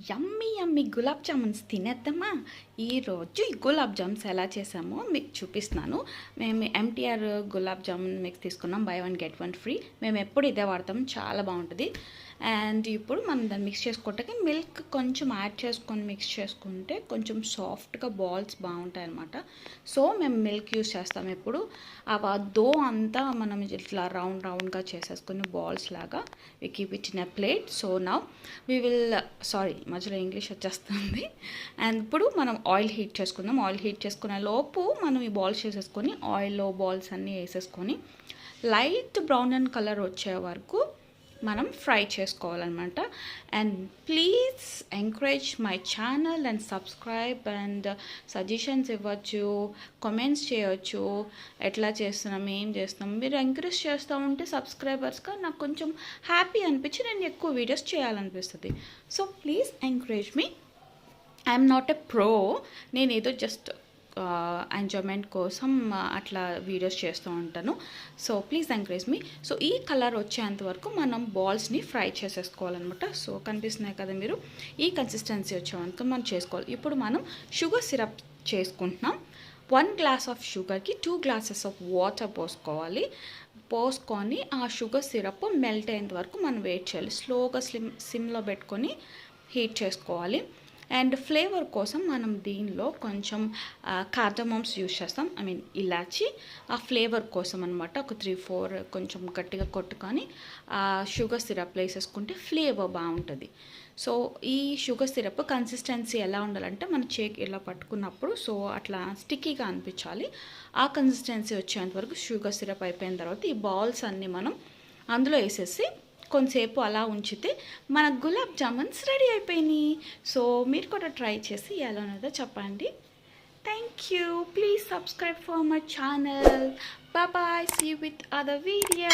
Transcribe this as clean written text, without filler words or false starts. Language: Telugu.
యమ్మీ యమ్మీ గులాబ్ జామున్స్ తినేద్దామా? ఈరోజు ఈ గులాబ్ జామున్స్ ఎలా చేసామో మీకు చూపిస్తున్నాను. మేము ఎంటీఆర్ గులాబ్ జామున్ మిక్స్ తీసుకున్నాం, by one get one free. మేము ఎప్పుడు ఇదే వాడతాం, చాలా బాగుంటుంది. అండ్ ఇప్పుడు మనం దాన్ని మిక్స్ చేసుకోవటానికి మిల్క్ కొంచెం యాడ్ చేసుకొని మిక్స్ చేసుకుంటే కొంచెం సాఫ్ట్గా బాల్స్ బాగుంటాయి అన్నమాట. సో మేము మిల్క్ యూస్ చేస్తాం ఎప్పుడు. ఆ దో అంతా మనం ఇట్లా రౌండ్గా చేసేసుకుని బాల్స్ లాగా we keep it in a plate. So now we will మధ్యలో ఇంగ్లీష్ వచ్చేస్తుంది. అండ్ ఇప్పుడు మనం ఆయిల్ హీట్ చేసుకుందాం. ఆయిల్ హీట్ చేసుకునే లోపు మనం ఈ బాల్స్ చేసేసుకొని ఆయిల్లో బాల్స్ అన్నీ వేసేసుకొని లైట్ బ్రౌన్ అండ్ కలర్ వచ్చే వరకు మనం ఫ్రై చేసుకోవాలన్నమాట. And please encourage my channel and subscribe and suggestions ఇవ్వచ్చు, కామెంట్స్ చేయవచ్చు, ఎట్లా చేస్తున్నాం, ఏం చేస్తున్నాం. మీరు ఎంకరేజ్ చేస్తూ ఉంటే సబ్స్క్రైబర్స్గా నాకు కొంచెం హ్యాపీ అనిపించి నేను ఎక్కువ వీడియోస్ చేయాలనిపిస్తుంది. So please encourage me. I'm not a pro, నేను ఏదో జస్ట్ ఎంజాయ్మెంట్ కోసం అట్లా వీడియోస్ చేస్తూ ఉంటాను. So please encourage me. So ఈ కలర్ వచ్చేంత వరకు మనం బాల్స్ని ఫ్రై చేసేసుకోవాలన్నమాట. సో కనిపిస్తున్నాయి కదా మీరు, ఈ కన్సిస్టెన్సీ వచ్చేంత మనం చేసుకోవాలి. ఇప్పుడు మనం షుగర్ సిరప్ చేసుకుంటున్నాం. 1 గ్లాస్ ఆఫ్ షుగర్కి 2 గ్లాసెస్ ఆఫ్ వాటర్ పోసుకొని ఆ షుగర్ సిరప్ మెల్ట్ అయ్యేంత వరకు మనం వెయిట్ చేయాలి. స్లోగా సిమ్లో పెట్టుకొని హీట్ చేసుకోవాలి. అండ్ ఫ్లేవర్ కోసం మనం దీనిలో కొంచెం కార్డమమ్స్ యూస్ చేస్తాం, ఇలాచి. ఆ ఫ్లేవర్ కోసం అనమాట. ఒక 3-4 కొంచెం గట్టిగా కొట్టుకొని షుగర్ సిరప్ వేసేసుకుంటే ఫ్లేవర్ బాగుంటుంది. సో ఈ షుగర్ సిరప్ కన్సిస్టెన్సీ ఎలా ఉండాలంటే మన చేకి ఇలా పట్టుకున్నప్పుడు సో అట్లా స్టిక్కీగా అనిపించాలి. ఆ కన్సిస్టెన్సీ వచ్చేంత వరకు షుగర్ సిరప్ అయిపోయిన తర్వాత ఈ బాల్స్ అన్నీ మనం అందులో వేసేసి కొంతసేపు అలా ఉంచితే మన గులాబ్ జామున్స్ రెడీ అయిపోయినాయి. సో మీరు కూడా ట్రై చేసి ఎలా ఉన్నదో చెప్పండి. Thank you. Please subscribe for my channel. Bye. See you with other video.